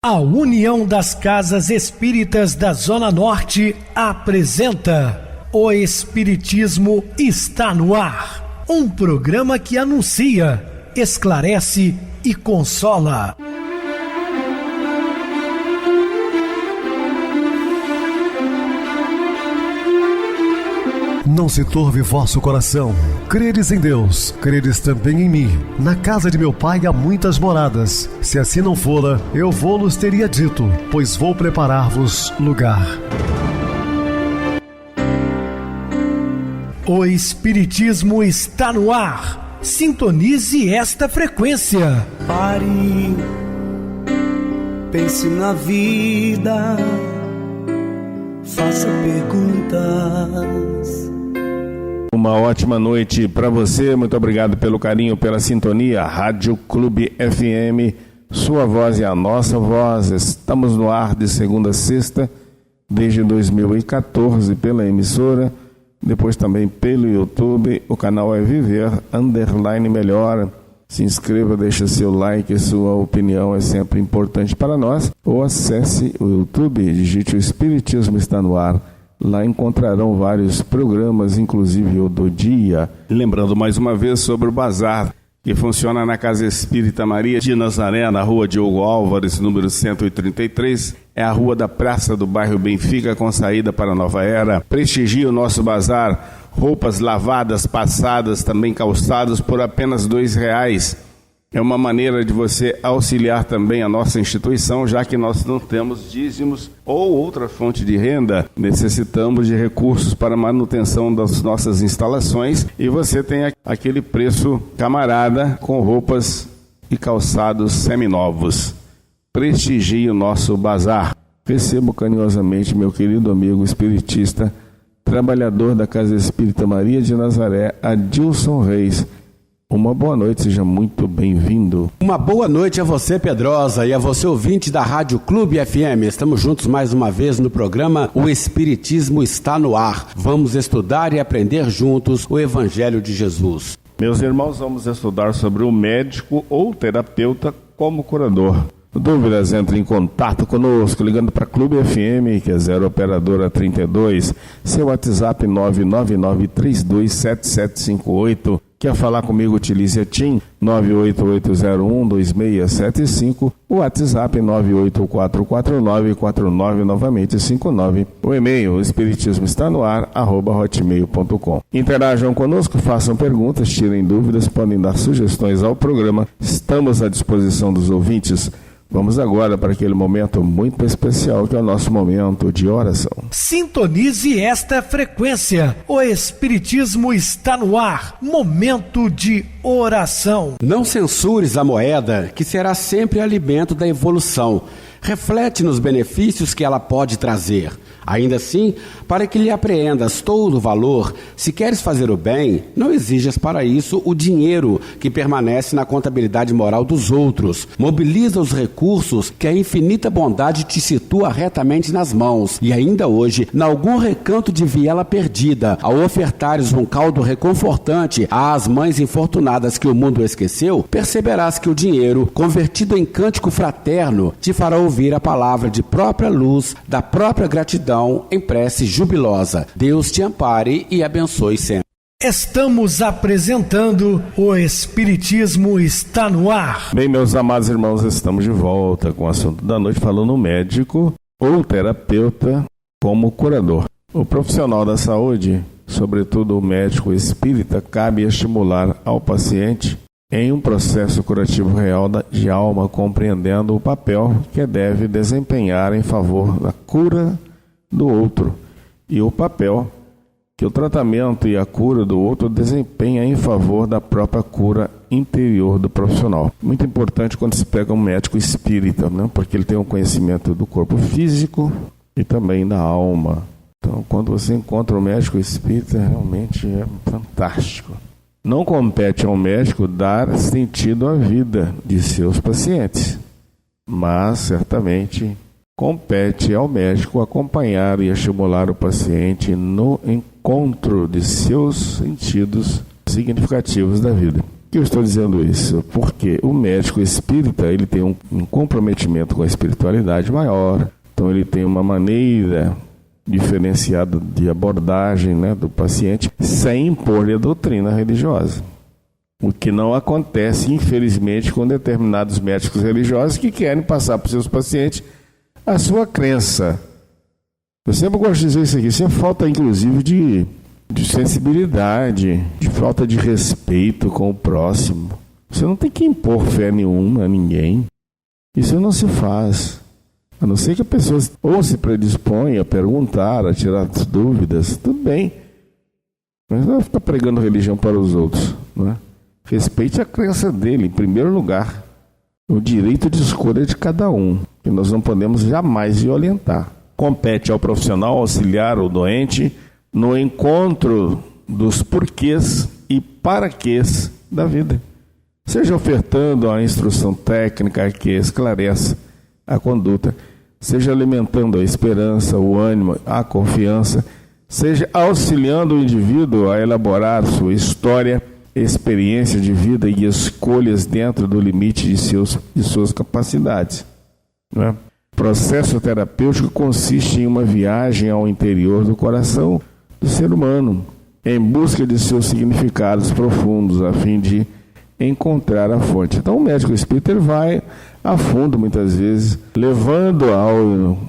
A União das Casas Espíritas da Zona Norte apresenta O Espiritismo está no ar, um programa que anuncia, esclarece e consola. Não se turve vosso coração. Credes em Deus, credes também em mim. Na casa de meu pai há muitas moradas. Se assim não fora, eu vou-los teria dito, pois vou preparar-vos lugar. O Espiritismo está no ar. Sintonize esta frequência. Pare, pense na vida, faça perguntas. Uma ótima noite para você, muito obrigado pelo carinho, pela sintonia. Rádio Clube FM, sua voz é a nossa voz. Estamos no ar de segunda a sexta, desde 2014, pela emissora, depois também pelo YouTube. O canal é Viver _ Melhor. Se inscreva, deixa seu like, sua opinião é sempre importante para nós. Ou acesse o YouTube, digite O Espiritismo está no ar. Lá encontrarão vários programas, inclusive o do dia. Lembrando mais uma vez sobre o bazar, que funciona na Casa Espírita Maria de Nazaré, na rua Diogo Álvares, número 133. É a rua da praça do bairro Benfica, com saída para a Nova Era. Prestigie o nosso bazar. Roupas lavadas, passadas, também calçados por apenas R$2. É uma maneira de você auxiliar também a nossa instituição, já que nós não temos dízimos ou outra fonte de renda. Necessitamos de recursos para a manutenção das nossas instalações e você tem aquele preço camarada com roupas e calçados seminovos. Prestigie o nosso bazar. Recebo carinhosamente meu querido amigo espiritista, trabalhador da Casa Espírita Maria de Nazaré, Adilson Reis. Uma boa noite, seja muito bem-vindo. Uma boa noite a você, Pedrosa, e a você, ouvinte da Rádio Clube FM. Estamos juntos mais uma vez no programa O Espiritismo está no ar. Vamos estudar e aprender juntos o Evangelho de Jesus. Meus irmãos, vamos estudar sobre o médico ou terapeuta como curador. Dúvidas, entre em contato conosco, ligando para Clube FM, que é 0 operadora 32, seu WhatsApp 999327758. Quer falar comigo? Utilize a TIM 988012675, o WhatsApp 9844949, novamente 59. O e-mail espiritismoestanoar@hotmail.com. Interajam conosco, façam perguntas, tirem dúvidas, podem dar sugestões ao programa. Estamos à disposição dos ouvintes. Vamos agora para aquele momento muito especial que é o nosso momento de oração. Sintonize esta frequência. O Espiritismo está no ar. Momento de oração. Não censures a moeda, que será sempre alimento da evolução. Reflete nos benefícios que ela pode trazer. Ainda assim, para que lhe apreendas todo o valor, se queres fazer o bem, não exijas para isso o dinheiro que permanece na contabilidade moral dos outros. Mobiliza os recursos que a infinita bondade te situa retamente nas mãos. E ainda hoje, em algum recanto de viela perdida, ao ofertares um caldo reconfortante às mães infortunadas que o mundo esqueceu, perceberás que o dinheiro, convertido em cântico fraterno, te fará ouvir a palavra de própria luz, da própria gratidão, em prece jubilosa. Deus te ampare e abençoe sempre. Estamos apresentando O Espiritismo está no ar. Bem, meus amados irmãos, estamos de volta com o assunto da noite, falando médico ou terapeuta como curador. O profissional da saúde, sobretudo o médico espírita, cabe estimular ao paciente em um processo curativo real de alma, compreendendo o papel que deve desempenhar em favor da cura do outro e o papel que o tratamento e a cura do outro desempenha em favor da própria cura interior do profissional. Muito importante quando se pega um médico espírita, né? Porque ele tem um conhecimento do corpo físico e também da alma. Então, quando você encontra um médico espírita, realmente é fantástico. Não compete ao médico dar sentido à vida de seus pacientes, mas certamente compete ao médico acompanhar e estimular o paciente no encontro de seus sentidos significativos da vida. Por que eu estou dizendo isso? Porque o médico espírita, ele tem um comprometimento com a espiritualidade maior, então ele tem uma maneira diferenciada de abordagem, né, do paciente, sem impor-lhe a doutrina religiosa. O que não acontece, infelizmente, com determinados médicos religiosos que querem passar para os seus pacientes a sua crença. Eu sempre gosto de dizer isso aqui, isso é falta, inclusive, de sensibilidade, de falta de respeito com o próximo. Você não tem que impor fé nenhuma a ninguém. Isso não se faz. A não ser que a pessoa ou se predispõe a perguntar, a tirar as dúvidas, tudo bem. Mas não vai ficar pregando religião para os outros, não é? Respeite a crença dele, em primeiro lugar. O direito de escolha de cada um, que nós não podemos jamais violentar. Compete ao profissional auxiliar o doente no encontro dos porquês e paraquês da vida. Seja ofertando a instrução técnica que esclareça a conduta, seja alimentando a esperança, o ânimo, a confiança, seja auxiliando o indivíduo a elaborar sua história, experiência de vida e escolhas dentro do limite de suas capacidades. Não é? O processo terapêutico consiste em uma viagem ao interior do coração do ser humano, em busca de seus significados profundos, a fim de encontrar a fonte. Então o médico espírita ele vai a fundo muitas vezes, levando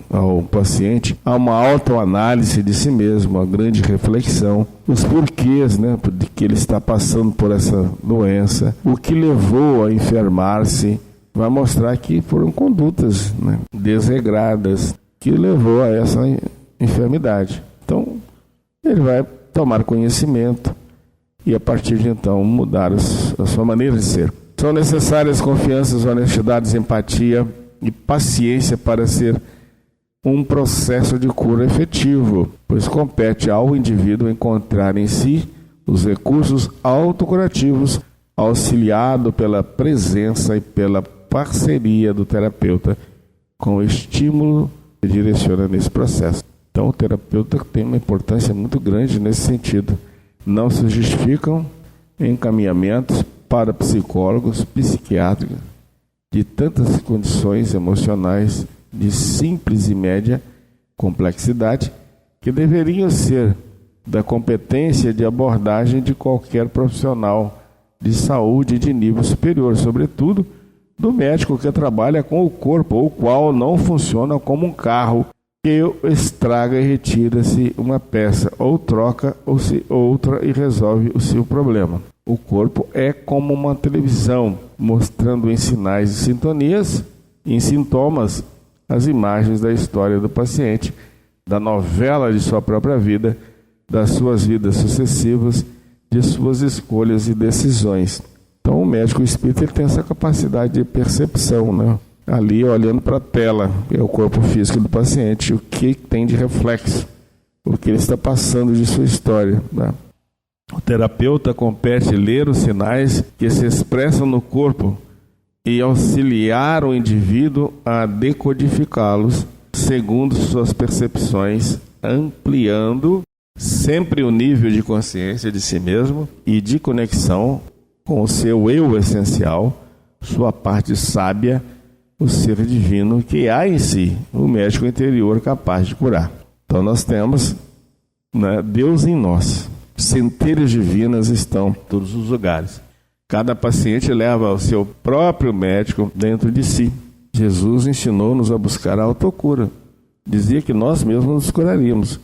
ao paciente a uma autoanálise de si mesmo, uma grande reflexão, os porquês, né, de que ele está passando por essa doença, o que levou a enfermar-se, vai mostrar que foram condutas, né, desregradas que levou a essa enfermidade. Então ele vai tomar conhecimento e a partir de então mudar a sua maneira de ser. São necessárias confianças, honestidades, empatia e paciência para ser um processo de cura efetivo, pois compete ao indivíduo encontrar em si os recursos autocurativos, auxiliado pela presença e pela parceria do terapeuta com o estímulo que direciona nesse processo. Então o terapeuta tem uma importância muito grande nesse sentido. Não se justificam encaminhamentos para psicólogos, psiquiátricos, de tantas condições emocionais de simples e média complexidade, que deveriam ser da competência de abordagem de qualquer profissional de saúde de nível superior, sobretudo do médico que trabalha com o corpo, o qual não funciona como um carro que estraga e retira-se uma peça, ou troca outra e resolve o seu problema. O corpo é como uma televisão, mostrando em sinais e sintonias, em sintomas, as imagens da história do paciente, da novela de sua própria vida, das suas vidas sucessivas, de suas escolhas e decisões. Então o médico espírita ele tem essa capacidade de percepção, né? Ali olhando para a tela, que é o corpo físico do paciente, o que tem de reflexo, o que ele está passando de sua história, né? O terapeuta compete ler os sinais que se expressam no corpo e auxiliar o indivíduo a decodificá-los segundo suas percepções, ampliando sempre o nível de consciência de si mesmo e de conexão com o seu eu essencial, sua parte sábia, o ser divino que há em si, o médico interior capaz de curar. Então nós temos, né, Deus em nós. Centelhas divinas estão em todos os lugares. Cada paciente leva o seu próprio médico dentro de si. Jesus ensinou-nos a buscar a autocura. Dizia que nós mesmos nos curaríamos.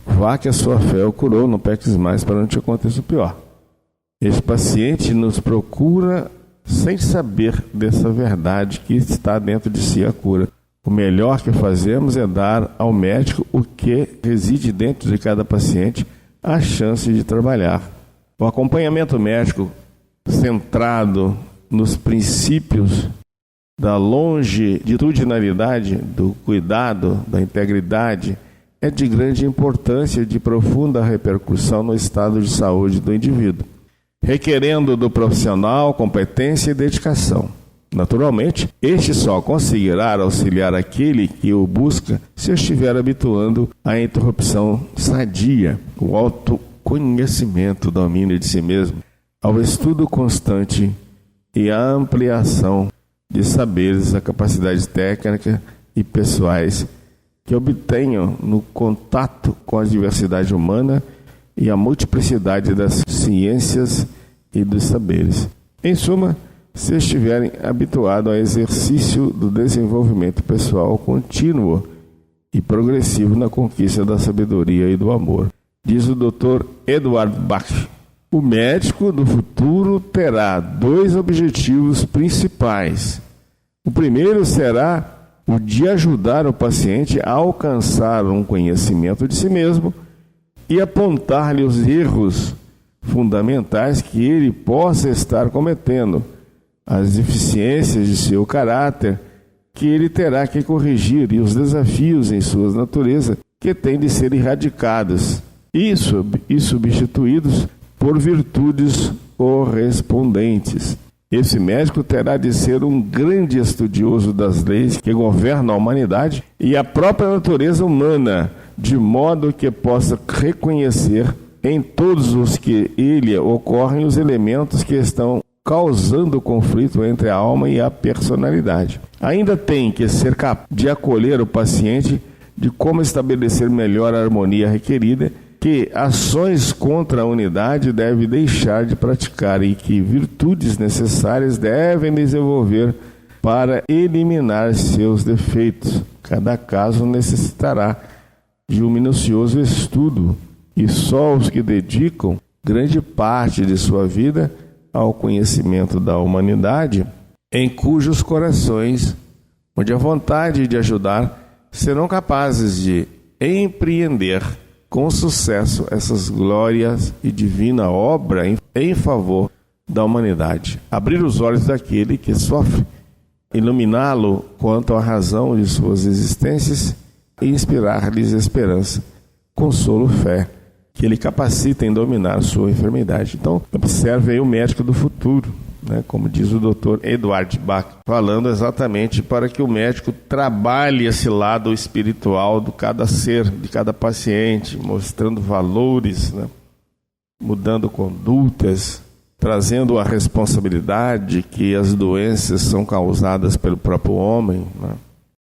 Vá que a sua fé o curou, não peques mais para não te aconteça o pior. Este paciente nos procura sem saber dessa verdade que está dentro de si a cura. O melhor que fazemos é dar ao médico o que reside dentro de cada paciente, a chance de trabalhar. O acompanhamento médico centrado nos princípios da longitudinalidade, do cuidado, da integridade, é de grande importância e de profunda repercussão no estado de saúde do indivíduo, requerendo do profissional competência e dedicação. Naturalmente, este só conseguirá auxiliar aquele que o busca se estiver habituando à interrupção sadia, o autoconhecimento, o domínio de si mesmo, ao estudo constante e à ampliação de saberes, a capacidade técnica e pessoais que obtenham no contato com a diversidade humana e a multiplicidade das ciências e dos saberes. Em suma, se estiverem habituados ao exercício do desenvolvimento pessoal contínuo e progressivo na conquista da sabedoria e do amor. Diz o Dr. Edward Bach. O médico do futuro terá 2 objetivos principais. O primeiro será o de ajudar o paciente a alcançar um conhecimento de si mesmo e apontar-lhe os erros fundamentais que ele possa estar cometendo, as deficiências de seu caráter que ele terá que corrigir e os desafios em sua natureza que têm de ser erradicados e substituídos por virtudes correspondentes. Esse médico terá de ser um grande estudioso das leis que governam a humanidade e a própria natureza humana, de modo que possa reconhecer em todos os que ele ocorrem os elementos que estão causando conflito entre a alma e a personalidade. Ainda tem que ser capaz de acolher o paciente de como estabelecer melhor a harmonia requerida, que ações contra a unidade deve deixar de praticar e que virtudes necessárias devem desenvolver para eliminar seus defeitos. Cada caso necessitará de um minucioso estudo e só os que dedicam grande parte de sua vida ao conhecimento da humanidade, em cujos corações, onde a vontade de ajudar, serão capazes de empreender com sucesso essas glórias e divina obra em favor da humanidade. Abrir os olhos daquele que sofre, iluminá-lo quanto à razão de suas existências e inspirar-lhes esperança, consolo, fé, que ele capacita em dominar sua enfermidade. Então, observe aí o médico do futuro, né? Como diz o Dr. Edward Bach, falando exatamente para que o médico trabalhe esse lado espiritual de cada ser, de cada paciente, mostrando valores, né? Mudando condutas, trazendo a responsabilidade que as doenças são causadas pelo próprio homem, né?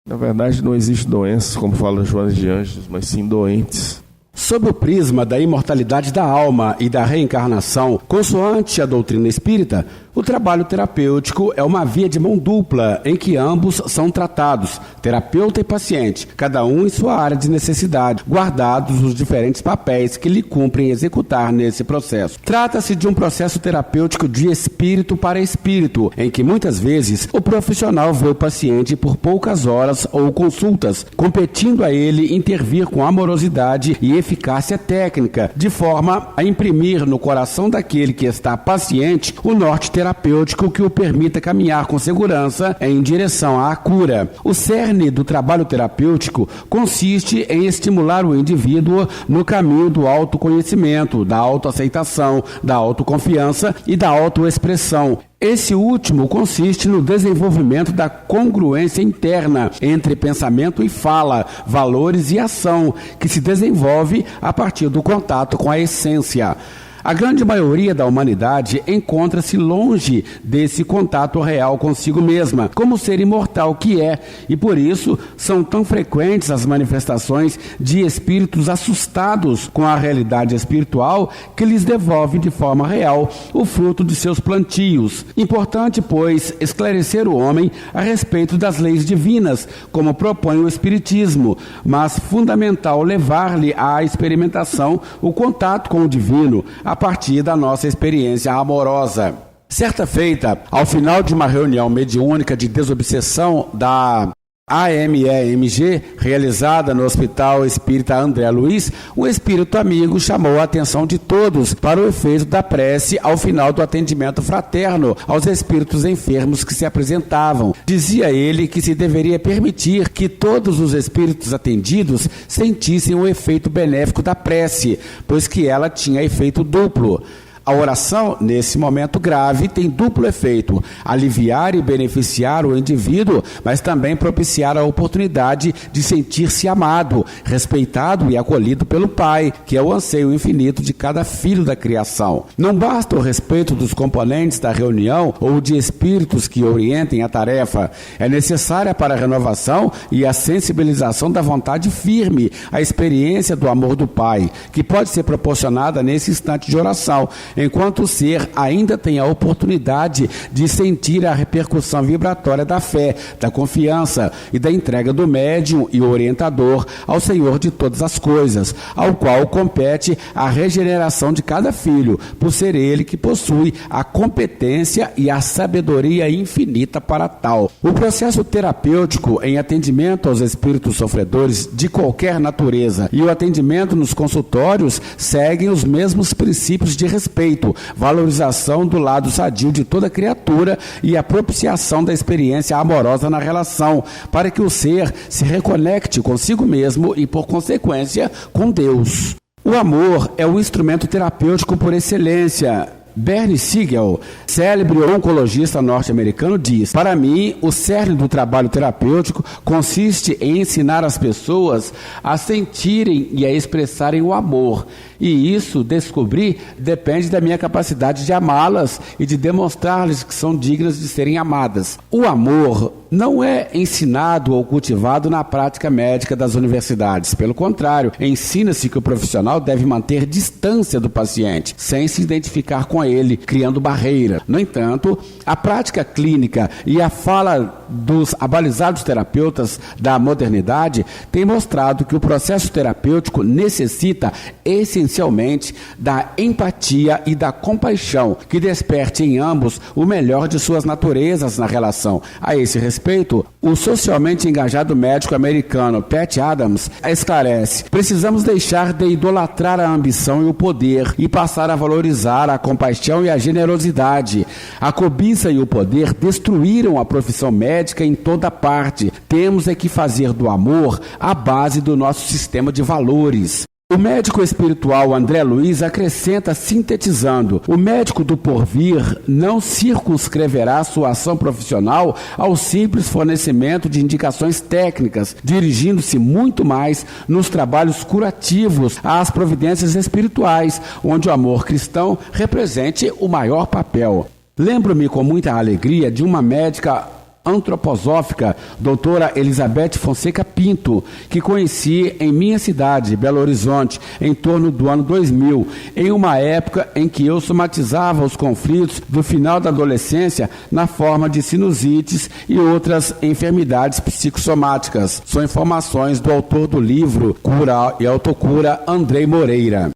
Na verdade, não existe doenças, como fala Joana de Ângeles, mas sim doentes. Sob o prisma da imortalidade da alma e da reencarnação, consoante a doutrina espírita, o trabalho terapêutico é uma via de mão dupla em que ambos são tratados, terapeuta e paciente, cada um em sua área de necessidade, guardados os diferentes papéis que lhe cumprem executar nesse processo. Trata-se de um processo terapêutico de espírito para espírito, em que muitas vezes o profissional vê o paciente por poucas horas ou consultas, competindo a ele intervir com amorosidade e eficácia técnica, de forma a imprimir no coração daquele que está paciente o norte terapêutico que o permita caminhar com segurança em direção à cura. O cerne do trabalho terapêutico consiste em estimular o indivíduo no caminho do autoconhecimento, da autoaceitação, da autoconfiança e da autoexpressão. Esse último consiste no desenvolvimento da congruência interna entre pensamento e fala, valores e ação, que se desenvolve a partir do contato com a essência. A grande maioria da humanidade encontra-se longe desse contato real consigo mesma, como ser imortal que é, e por isso são tão frequentes as manifestações de espíritos assustados com a realidade espiritual que lhes devolve de forma real o fruto de seus plantios. Importante, pois, esclarecer o homem a respeito das leis divinas, como propõe o Espiritismo, mas fundamental levar-lhe à experimentação o contato com o divino, a partir da nossa experiência amorosa. Certa feita, ao final de uma reunião mediúnica de desobsessão da AMEMG, realizada no Hospital Espírita André Luiz, o espírito amigo chamou a atenção de todos para o efeito da prece ao final do atendimento fraterno aos espíritos enfermos que se apresentavam. Dizia ele que se deveria permitir que todos os espíritos atendidos sentissem o efeito benéfico da prece, pois que ela tinha efeito duplo. A oração, nesse momento grave, tem duplo efeito: aliviar e beneficiar o indivíduo, mas também propiciar a oportunidade de sentir-se amado, respeitado e acolhido pelo Pai, que é o anseio infinito de cada filho da criação. Não basta o respeito dos componentes da reunião ou de espíritos que orientem a tarefa. É necessária para a renovação e a sensibilização da vontade firme a experiência do amor do Pai, que pode ser proporcionada nesse instante de oração, enquanto o ser ainda tem a oportunidade de sentir a repercussão vibratória da fé, da confiança e da entrega do médium e orientador ao Senhor de todas as coisas, ao qual compete a regeneração de cada filho, por ser ele que possui a competência e a sabedoria infinita para tal. O processo terapêutico em atendimento aos espíritos sofredores de qualquer natureza e o atendimento nos consultórios seguem os mesmos princípios de respeito, valorização do lado sadio de toda criatura e a propiciação da experiência amorosa na relação, para que o ser se reconecte consigo mesmo e, por consequência, com Deus. O amor é o instrumento terapêutico por excelência. Bernie Siegel, célebre oncologista norte-americano, diz: para mim, o cerne do trabalho terapêutico consiste em ensinar as pessoas a sentirem e a expressarem o amor. E isso, descobri, depende da minha capacidade de amá-las e de demonstrar-lhes que são dignas de serem amadas. O amor não é ensinado ou cultivado na prática médica das universidades. Pelo contrário, ensina-se que o profissional deve manter distância do paciente, sem se identificar com ele, criando barreira. No entanto, a prática clínica e a fala dos abalizados terapeutas da modernidade tem mostrado que o processo terapêutico necessita essencialmente da empatia e da compaixão, que desperte em ambos o melhor de suas naturezas na relação. A esse respeito, o socialmente engajado médico americano Pat Adams esclarece: precisamos deixar de idolatrar a ambição e o poder e passar a valorizar a compaixão e a generosidade. A cobiça e o poder destruíram a profissão médica em toda parte. Temos é que fazer do amor a base do nosso sistema de valores. O médico espiritual André Luiz acrescenta, sintetizando: o médico do porvir não circunscreverá sua ação profissional ao simples fornecimento de indicações técnicas, dirigindo-se muito mais nos trabalhos curativos às providências espirituais, onde o amor cristão represente o maior papel. Lembro-me com muita alegria de uma médica antroposófica, doutora Elizabeth Fonseca Pinto, que conheci em minha cidade, Belo Horizonte, em torno do ano 2000, em uma época em que eu somatizava os conflitos do final da adolescência na forma de sinusites e outras enfermidades psicossomáticas. São informações do autor do livro Cura e Autocura, Andrei Moreira.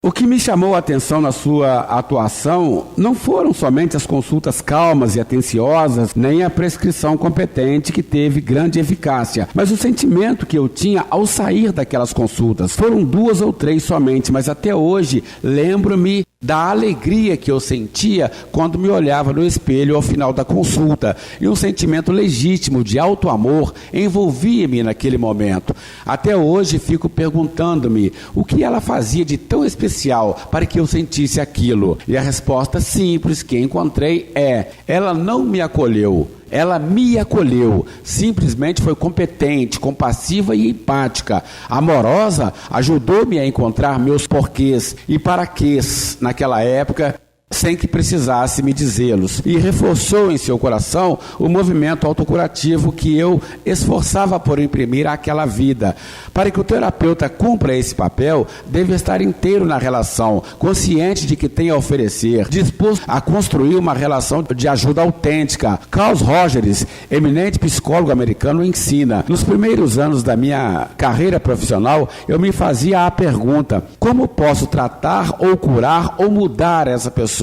O que me chamou a atenção na sua atuação não foram somente as consultas calmas e atenciosas, nem a prescrição competente que teve grande eficácia, mas o sentimento que eu tinha ao sair daquelas consultas. Foram 2 ou 3 somente, mas até hoje lembro-me da alegria que eu sentia quando me olhava no espelho ao final da consulta, e um sentimento legítimo de alto amor envolvia-me naquele momento. Até hoje fico perguntando-me o que ela fazia de tão especial para que eu sentisse aquilo, e a resposta simples que encontrei é: ela não me acolheu. Ela me acolheu, simplesmente foi competente, compassiva e empática. Amorosa, ajudou-me a encontrar meus porquês e paraquês naquela época, sem que precisasse me dizê-los, e reforçou em seu coração o movimento autocurativo que eu esforçava por imprimir àquela vida. Para que o terapeuta cumpra esse papel, deve estar inteiro na relação, consciente de que tem a oferecer, disposto a construir uma relação de ajuda autêntica. Carl Rogers, eminente psicólogo americano, ensina: nos primeiros anos da minha carreira profissional, eu me fazia a pergunta: como posso tratar ou curar ou mudar essa pessoa?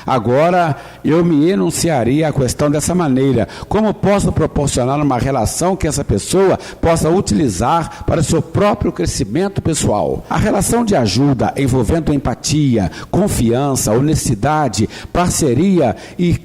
Agora eu me enunciaria a questão dessa maneira: como posso proporcionar uma relação que essa pessoa possa utilizar para seu próprio crescimento pessoal? A relação de ajuda envolvendo empatia, confiança, honestidade, parceria e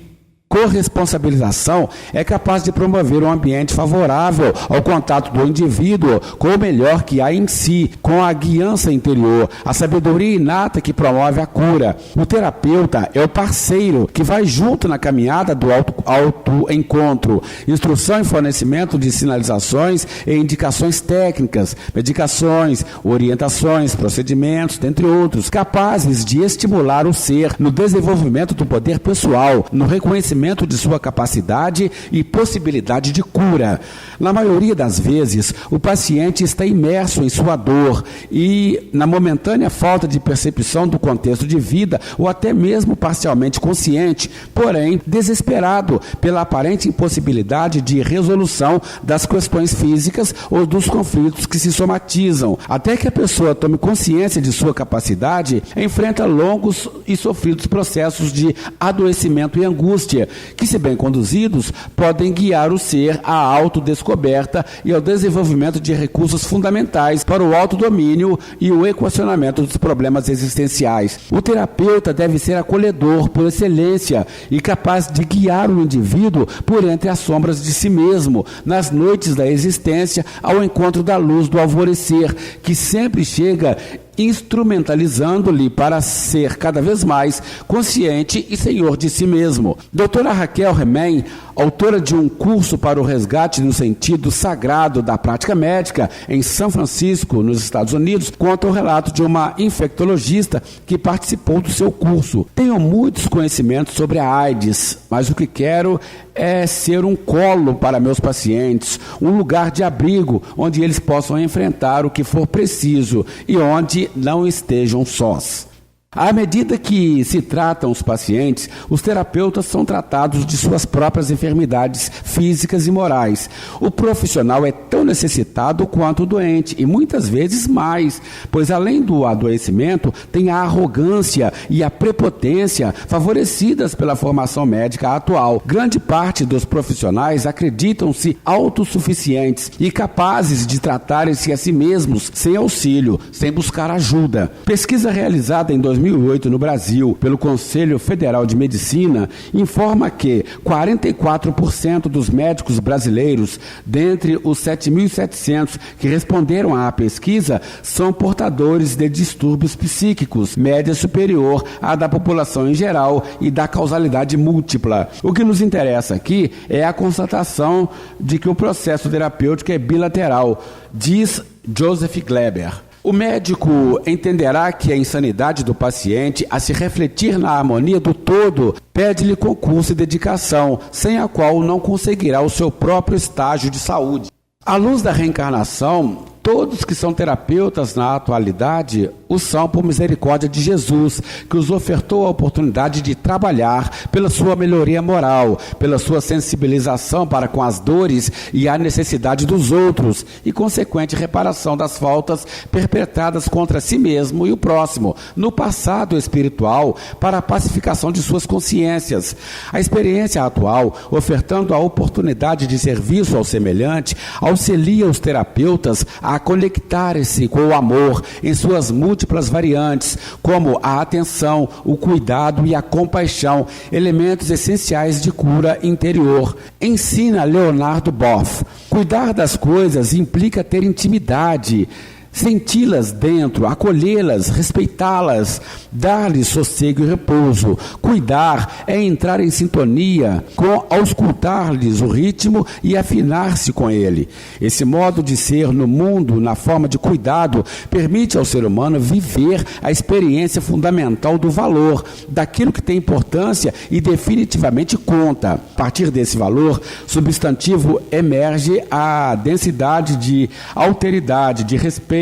corresponsabilização é capaz de promover um ambiente favorável ao contato do indivíduo com o melhor que há em si, com a guiança interior, a sabedoria inata que promove a cura. O terapeuta é o parceiro que vai junto na caminhada do autoencontro, instrução e fornecimento de sinalizações e indicações técnicas, medicações, orientações, procedimentos, dentre outros, capazes de estimular o ser no desenvolvimento do poder pessoal, no reconhecimento de sua capacidade e possibilidade de cura. Na maioria das vezes, o paciente está imerso em sua dor e, na momentânea falta de percepção do contexto de vida, ou até mesmo parcialmente consciente, porém desesperado pela aparente impossibilidade de resolução das questões físicas ou dos conflitos que se somatizam. Até que a pessoa tome consciência de sua capacidade, enfrenta longos e sofridos processos de adoecimento e angústia, que, se bem conduzidos, podem guiar o ser à autodescoberta e ao desenvolvimento de recursos fundamentais para o autodomínio e o equacionamento dos problemas existenciais. O terapeuta deve ser acolhedor por excelência e capaz de guiar o indivíduo por entre as sombras de si mesmo, nas noites da existência, ao encontro da luz do alvorecer, que sempre chega instrumentalizando-lhe para ser cada vez mais consciente e senhor de si mesmo. Doutora Raquel Remen, autora de um curso para o resgate no sentido sagrado da prática médica em São Francisco, nos Estados Unidos, conta o relato de uma infectologista que participou do seu curso. Tenho muitos conhecimentos sobre a AIDS, mas o que quero é ser um colo para meus pacientes, um lugar de abrigo onde eles possam enfrentar o que for preciso e onde não estejam sós. À medida que se tratam os pacientes, os terapeutas são tratados de suas próprias enfermidades físicas e morais. O profissional é tão necessitado quanto o doente, e muitas vezes mais, pois além do adoecimento, tem a arrogância e a prepotência favorecidas pela formação médica atual. Grande parte dos profissionais acreditam-se autossuficientes e capazes de tratarem-se a si mesmos sem auxílio, sem buscar ajuda. Pesquisa realizada em 2008 no Brasil, pelo Conselho Federal de Medicina, informa que 44% dos médicos brasileiros, dentre os 7.700 que responderam à pesquisa, são portadores de distúrbios psíquicos, média superior à da população em geral e da causalidade múltipla. O que nos interessa aqui é a constatação de que o processo terapêutico é bilateral, diz Joseph Gleber. O médico entenderá que a insanidade do paciente, a se refletir na harmonia do todo, pede-lhe concurso e dedicação, sem a qual não conseguirá o seu próprio estágio de saúde. À luz da reencarnação, todos que são terapeutas na atualidade o são por misericórdia de Jesus, que os ofertou a oportunidade de trabalhar pela sua melhoria moral, pela sua sensibilização para com as dores e a necessidade dos outros e consequente reparação das faltas perpetradas contra si mesmo e o próximo, no passado espiritual, para a pacificação de suas consciências. A experiência atual, ofertando a oportunidade de serviço ao semelhante, auxilia os terapeutas a conectarem-se com o amor em suas múltiplas variantes, como a atenção, o cuidado e a compaixão, elementos essenciais de cura interior. Ensina Leonardo Boff. Cuidar das coisas implica ter intimidade, senti-las dentro, acolhê-las, respeitá-las, dar-lhes sossego e repouso. Cuidar é entrar em sintonia com auscultar-lhes o ritmo e afinar-se com ele. Esse modo de ser no mundo, na forma de cuidado, permite ao ser humano viver a experiência fundamental do valor, daquilo que tem importância e definitivamente conta. A partir desse valor substantivo emerge a densidade de alteridade, de respeito,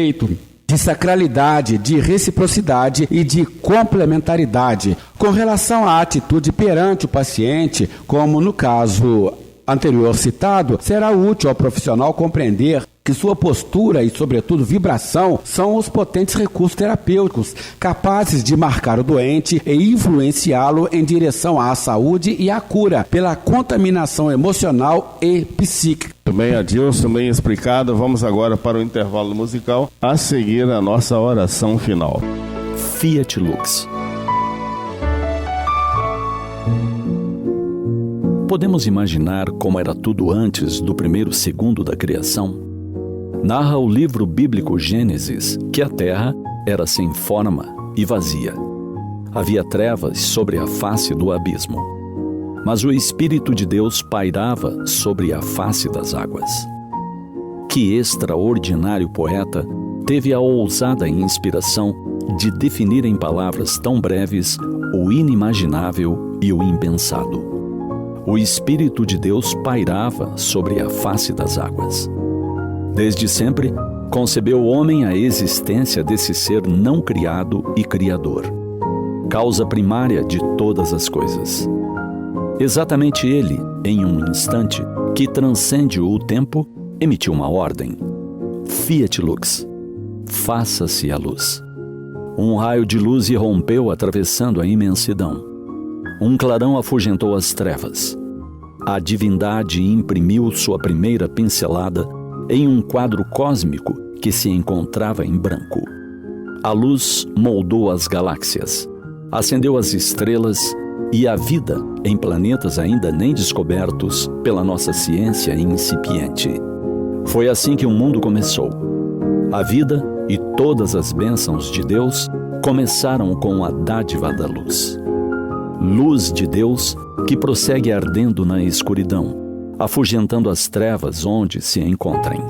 de sacralidade, de reciprocidade e de complementaridade. Com relação à atitude perante o paciente, como no caso anterior citado, será útil ao profissional compreender que sua postura e, sobretudo, vibração são os potentes recursos terapêuticos capazes de marcar o doente e influenciá-lo em direção à saúde e à cura pela contaminação emocional e psíquica. Muito bem, Adilson, bem explicado. Vamos agora para o intervalo musical, a seguir a nossa oração final. Fiat Lux. Podemos imaginar como era tudo antes do primeiro segundo da criação? Narra o livro bíblico Gênesis que a terra era sem forma e vazia. Havia trevas sobre a face do abismo, mas o Espírito de Deus pairava sobre a face das águas. Que extraordinário poeta teve a ousada inspiração de definir em palavras tão breves o inimaginável e o impensado. O Espírito de Deus pairava sobre a face das águas. Desde sempre, concebeu o homem a existência desse ser não criado e criador, causa primária de todas as coisas. Exatamente ele, em um instante que transcende o tempo, emitiu uma ordem: Fiat lux, faça-se a luz. Um raio de luz irrompeu atravessando a imensidão. Um clarão afugentou as trevas. A divindade imprimiu sua primeira pincelada em um quadro cósmico que se encontrava em branco. A luz moldou as galáxias, acendeu as estrelas e a vida em planetas ainda nem descobertos pela nossa ciência incipiente. Foi assim que o mundo começou. A vida e todas as bênçãos de Deus começaram com a dádiva da luz. Luz de Deus que prossegue ardendo na escuridão, afugentando as trevas onde se encontrem.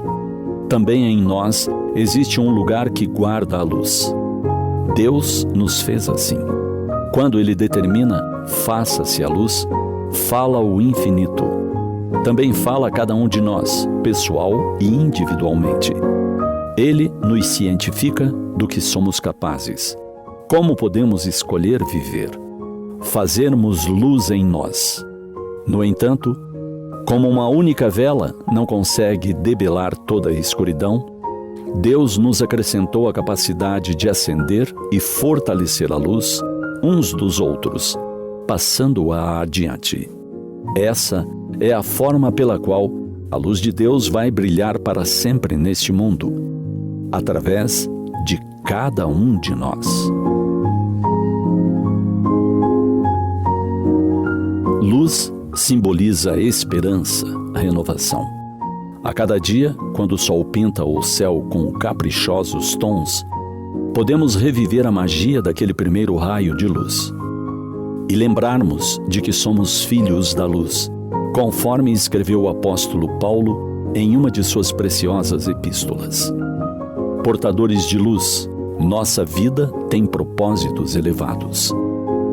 Também em nós existe um lugar que guarda a luz. Deus nos fez assim. Quando Ele determina, faça-se a luz, fala o infinito. Também fala a cada um de nós, pessoal e individualmente. Ele nos cientifica do que somos capazes. Como podemos escolher viver? Fazermos luz em nós. No entanto, como uma única vela não consegue debelar toda a escuridão, Deus nos acrescentou a capacidade de acender e fortalecer a luz uns dos outros, passando-a adiante. Essa é a forma pela qual a luz de Deus vai brilhar para sempre neste mundo, através de cada um de nós. Luz simboliza a esperança, a renovação. A cada dia, quando o sol pinta o céu com caprichosos tons, podemos reviver a magia daquele primeiro raio de luz e lembrarmos de que somos filhos da luz, conforme escreveu o apóstolo Paulo em uma de suas preciosas epístolas. Portadores de luz, nossa vida tem propósitos elevados.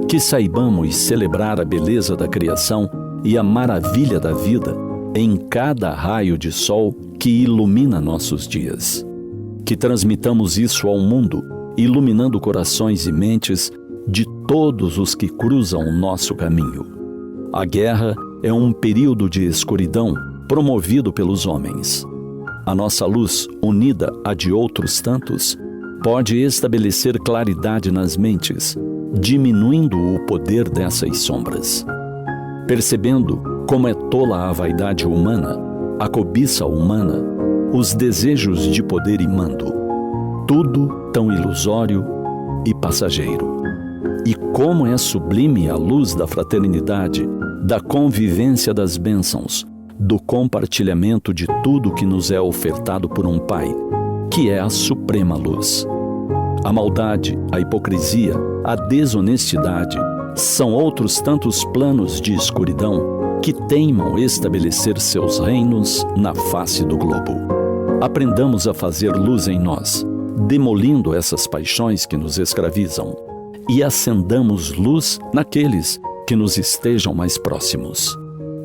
Que saibamos celebrar a beleza da criação e a maravilha da vida em cada raio de sol que ilumina nossos dias. Que transmitamos isso ao mundo, iluminando corações e mentes de todos os que cruzam o nosso caminho. A guerra é um período de escuridão promovido pelos homens. A nossa luz, unida à de outros tantos, pode estabelecer claridade nas mentes, diminuindo o poder dessas sombras. Percebendo como é tola a vaidade humana, a cobiça humana, os desejos de poder e mando, tudo tão ilusório e passageiro. E como é sublime a luz da fraternidade, da convivência das bênçãos, do compartilhamento de tudo que nos é ofertado por um Pai, que é a suprema luz. A maldade, a hipocrisia, a desonestidade são outros tantos planos de escuridão que teimam estabelecer seus reinos na face do globo. Aprendamos a fazer luz em nós, demolindo essas paixões que nos escravizam, e acendamos luz naqueles que nos estejam mais próximos.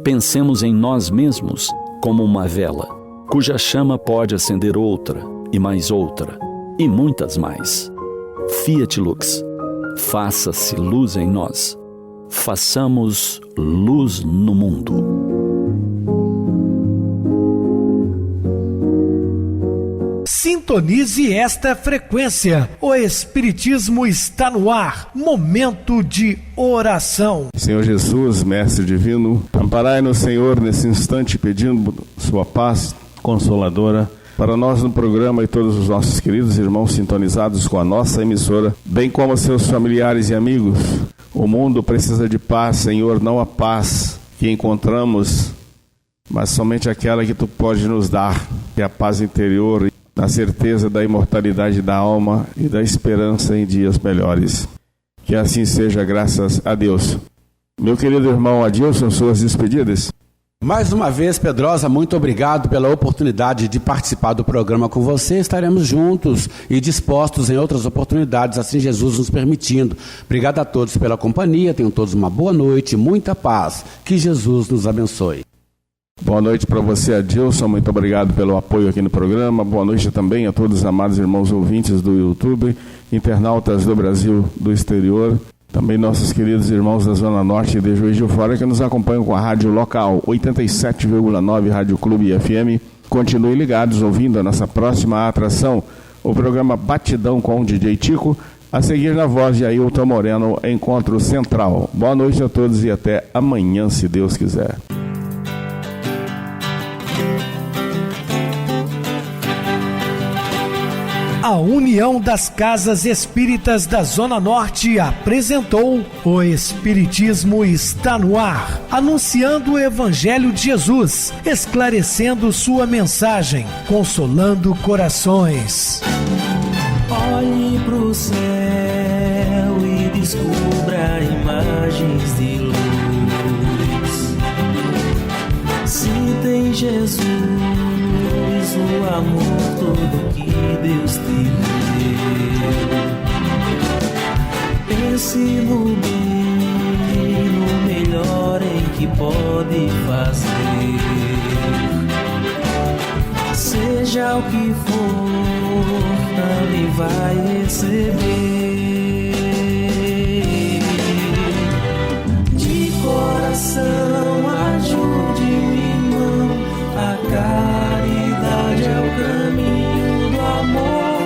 Pensemos em nós mesmos como uma vela, cuja chama pode acender outra, e mais outra, e muitas mais. Fiat lux, faça-se luz em nós. Façamos luz no mundo. Sintonize esta frequência. O Espiritismo está no ar. Momento de oração. Senhor Jesus, Mestre Divino, amparai-nos, Senhor, nesse instante, pedindo sua paz consoladora para nós no programa e todos os nossos queridos irmãos sintonizados com a nossa emissora, bem como seus familiares e amigos. O mundo precisa de paz, Senhor, não a paz que encontramos, mas somente aquela que Tu pode nos dar, que é a paz interior, a certeza da imortalidade da alma e da esperança em dias melhores. Que assim seja, graças a Deus. Meu querido irmão Adilson, suas despedidas. Mais uma vez, Pedrosa, muito obrigado pela oportunidade de participar do programa com você. Estaremos juntos e dispostos em outras oportunidades, assim Jesus nos permitindo. Obrigado a todos pela companhia, tenham todos uma boa noite, muita paz. Que Jesus nos abençoe. Boa noite para você, Adilson, muito obrigado pelo apoio aqui no programa. Boa noite também a todos os amados irmãos ouvintes do YouTube, internautas do Brasil, do exterior. Também nossos queridos irmãos da Zona Norte e de Juiz de Fora que nos acompanham com a rádio local 87,9 Rádio Clube FM. Continuem ligados ouvindo a nossa próxima atração, o programa Batidão com o DJ Tico, a seguir na voz de Ailton Moreno, Encontro Central. Boa noite a todos e até amanhã, se Deus quiser. A União das Casas Espíritas da Zona Norte apresentou O Espiritismo Está no Ar, anunciando o Evangelho de Jesus, esclarecendo sua mensagem, consolando corações. Olhe pro céu e descubra imagens de luz. Se tem Jesus, o amor todo que Deus te deu. Pense no bem, no melhor em que pode fazer. Seja o que for, também vai receber. De coração, ajude-me, irmão, a caridade é o caminho do amor.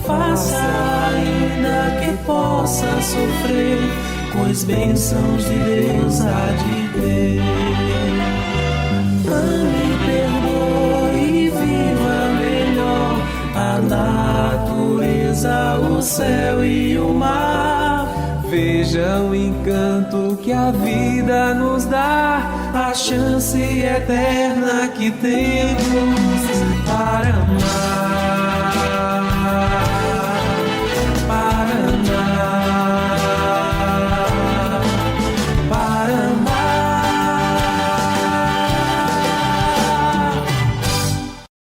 Faça ainda que possa sofrer, pois bênçãos de Deus há de ter. Ame, perdoe e viva melhor a natureza, o céu e o mar. Veja o encanto que a vida nos dá, a chance eterna que temos para amar.